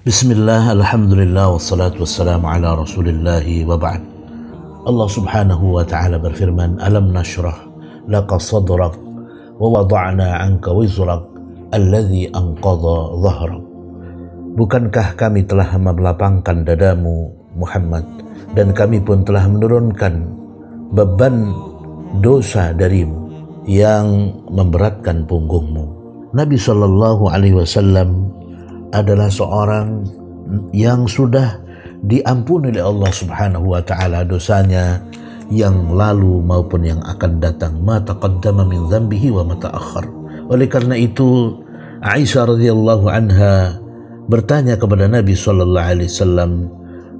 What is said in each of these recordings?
Bismillah, alhamdulillah, wassalatu wassalamu ala rasulillahi wa ba'd. Allah subhanahu wa ta'ala berfirman, Alam nashrah laka sadrak wa wada'na anka wizrak alladhi anqadha dhahrak. Bukankah kami telah melapangkan dadamu Muhammad, dan kami pun telah menurunkan beban dosa darimu yang memberatkan punggungmu. Nabi sallallahu alaihi wasallam adalah seorang yang sudah diampuni oleh Allah subhanahu wa ta'ala dosanya yang lalu maupun yang akan datang. Ma taqaddama min dhanbihi wa ma ta'akhkhar. Oleh karena itu Aisyah radhiyallahu anha bertanya kepada Nabi sallallahu alaihi wasallam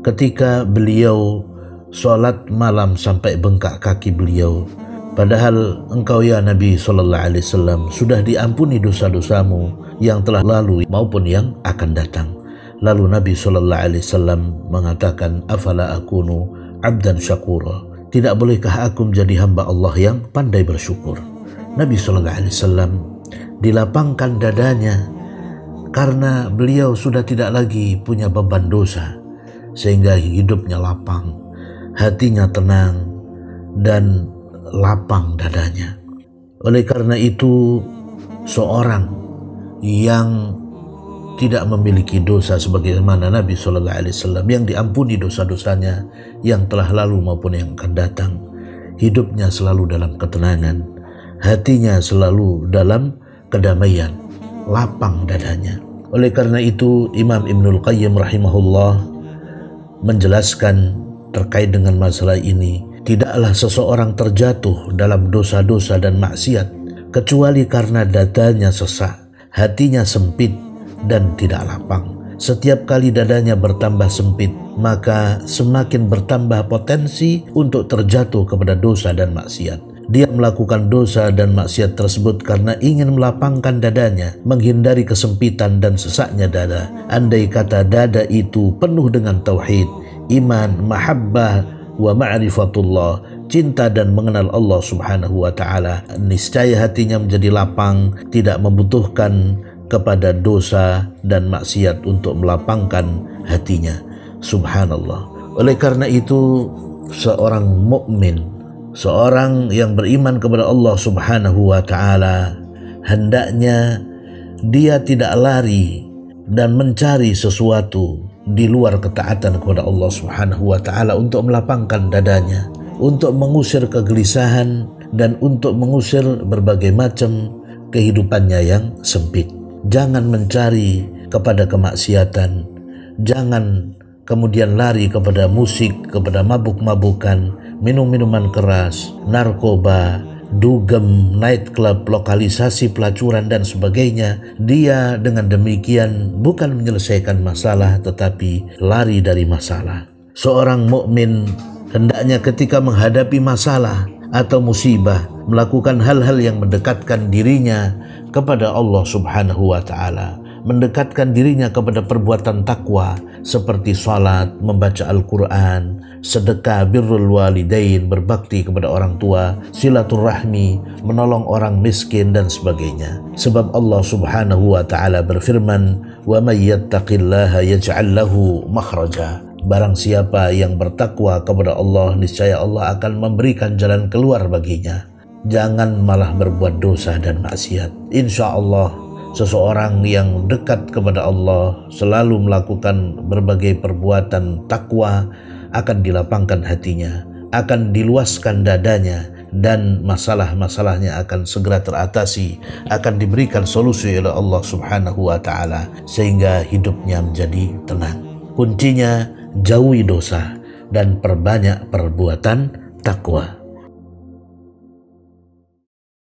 ketika beliau salat malam sampai bengkak kaki beliau, padahal engkau ya Nabi sallallahu alaihi wasallam sudah diampuni dosa-dosamu yang telah lalu maupun yang akan datang. Lalu Nabi sallallahu alaihi wasallam mengatakan, afala akunu abdan syakura, tidak bolehkah aku menjadi hamba Allah yang pandai bersyukur. Nabi sallallahu alaihi wasallam dilapangkan dadanya karena beliau sudah tidak lagi punya beban dosa, sehingga hidupnya lapang, hatinya tenang dan lapang dadanya. Oleh karena itu seorang yang tidak memiliki dosa sebagaimana Nabi sallallahu alaihi wasallam yang diampuni dosa-dosanya yang telah lalu maupun yang akan datang, hidupnya selalu dalam ketenangan, hatinya selalu dalam kedamaian, lapang dadanya. Oleh karena itu Imam Ibnul Qayyim rahimahullah menjelaskan terkait dengan masalah ini, tidaklah seseorang terjatuh dalam dosa-dosa dan maksiat kecuali karena dadanya sesak, hatinya sempit dan tidak lapang. Setiap kali dadanya bertambah sempit, maka semakin bertambah potensi untuk terjatuh kepada dosa dan maksiat. Dia melakukan dosa dan maksiat tersebut karena ingin melapangkan dadanya, menghindari kesempitan dan sesaknya dada. Andai kata dada itu penuh dengan tauhid, iman, mahabbah wa ma'rifatullah, cinta dan mengenal Allah subhanahu wa ta'ala, niscaya hatinya menjadi lapang, tidak membutuhkan kepada dosa dan maksiat untuk melapangkan hatinya. Subhanallah. Oleh karena itu seorang mukmin, seorang yang beriman kepada Allah subhanahu wa ta'ala, hendaknya dia tidak lari dan mencari sesuatu di luar ketaatan kepada Allah subhanahu wa ta'ala untuk melapangkan dadanya, untuk mengusir kegelisahan dan untuk mengusir berbagai macam kehidupannya yang sempit. Jangan mencari kepada kemaksiatan, jangan kemudian lari kepada musik, kepada mabuk-mabukan, minum-minuman keras, narkoba, dugem, nightclub, lokalisasi pelacuran dan sebagainya. Dia dengan demikian bukan menyelesaikan masalah tetapi lari dari masalah. Seorang mukmin hendaknya ketika menghadapi masalah atau musibah melakukan hal-hal yang mendekatkan dirinya kepada Allah subhanahu wa ta'ala, mendekatkan dirinya kepada perbuatan takwa seperti salat, membaca Al-Quran, sedekah, birrul walidain, berbakti kepada orang tua, silaturahmi, menolong orang miskin dan sebagainya. Sebab Allah subhanahu wa ta'ala berfirman, wa may yattaqillaha yaj'al lahu makhraja. Barang siapa yang bertakwa kepada Allah, niscaya Allah akan memberikan jalan keluar baginya. Jangan malah berbuat dosa dan maksiat. Insya Allah seseorang yang dekat kepada Allah selalu melakukan berbagai perbuatan takwa, akan dilapangkan hatinya, akan diluaskan dadanya, dan masalah-masalahnya akan segera teratasi, akan diberikan solusi oleh Allah subhanahu wa ta'ala, sehingga hidupnya menjadi tenang. Kuncinya jauhi dosa dan perbanyak perbuatan takwa.